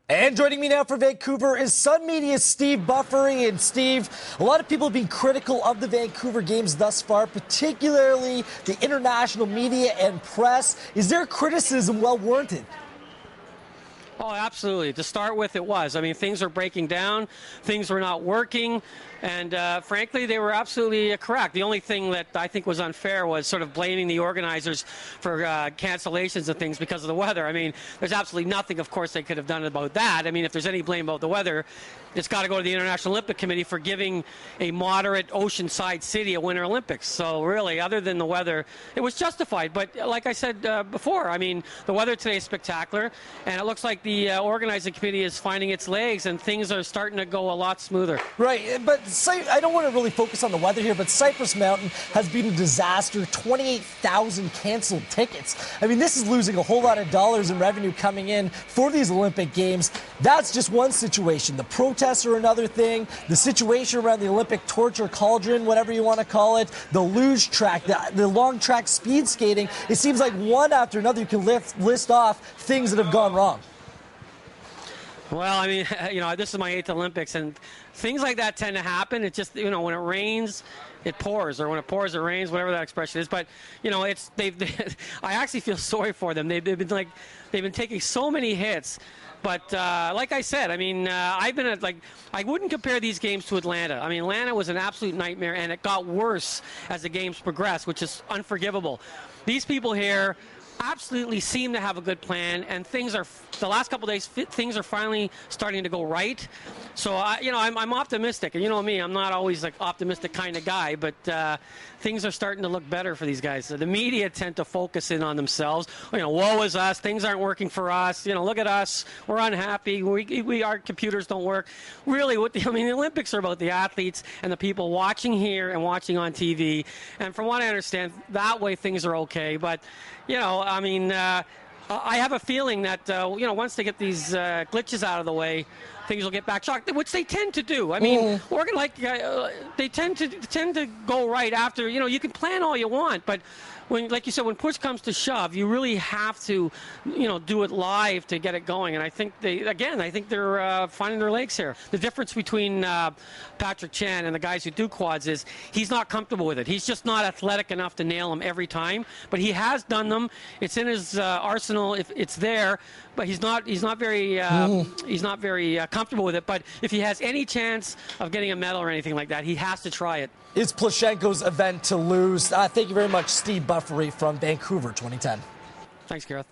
And joining me now for Vancouver is Sun Media's Steve Buffery. And Steve, a lot of people have been critical of the Vancouver games thus far, particularly the international media and press. Is their criticism well warranted? Oh, absolutely. To start with, it was. I mean, things are breaking down. Things were not working. And frankly, they were absolutely correct. The only thing that I think was unfair was sort of blaming the organizers for cancellations and things because of the weather. I mean, there's absolutely nothing, of course, they could have done about that. I mean, if there's any blame about the weather, it's got to go to the International Olympic Committee for giving a moderate oceanside city a Winter Olympics. So really, other than the weather, it was justified. But like I said before, I mean, the weather today is spectacular, and it looks like the organizing committee is finding its legs, and things are starting to go a lot smoother. Right, but I don't want to really focus on the weather here, but Cypress Mountain has been a disaster. 28,000 canceled tickets. I mean, this is losing a whole lot of dollars in revenue coming in for these Olympic Games. That's just one situation. The protests are another thing. The situation around the Olympic torture cauldron, whatever you want to call it, the luge track, the long track speed skating, it seems like one after another you can list off things that have gone wrong. Well, I mean, you know, this is my 8th Olympics, and things like that tend to happen. It just, you know, when it rains, it pours, or when it pours, it rains, whatever that expression is. But, you know, I actually feel sorry for them. They've been taking so many hits. But like I said, I mean, I wouldn't compare these games to Atlanta. I mean, Atlanta was an absolute nightmare, and it got worse as the games progressed, which is unforgivable. These people here absolutely seem to have a good plan, and the last couple of days, things are finally starting to go right. So, you know, I'm optimistic. And you know me, I'm not always like optimistic kind of guy, but things are starting to look better for these guys. So the media tend to focus in on themselves. You know, woe is us. Things aren't working for us. You know, look at us. We're unhappy. Our computers don't work. Really, I mean, the Olympics are about the athletes and the people watching here and watching on TV. And from what I understand, that way things are okay. But, you know, I mean, I have a feeling that, you know, once they get these glitches out of the way, things will get back shocked, which they tend to do. I mean, they tend to go right after. You know, you can plan all you want, but when, like you said, when push comes to shove, you really have to, you know, do it live to get it going. And I think they're finding their legs here. The difference between Patrick Chan and the guys who do quads is he's not comfortable with it. He's just not athletic enough to nail them every time. But he has done them. It's in his arsenal if it's there. But he's not very comfortable with it. But if he has any chance of getting a medal or anything like that, he has to try it. It's Plushenko's event to lose. Thank you very much, Steve Buffery from Vancouver 2010. Thanks, Gareth.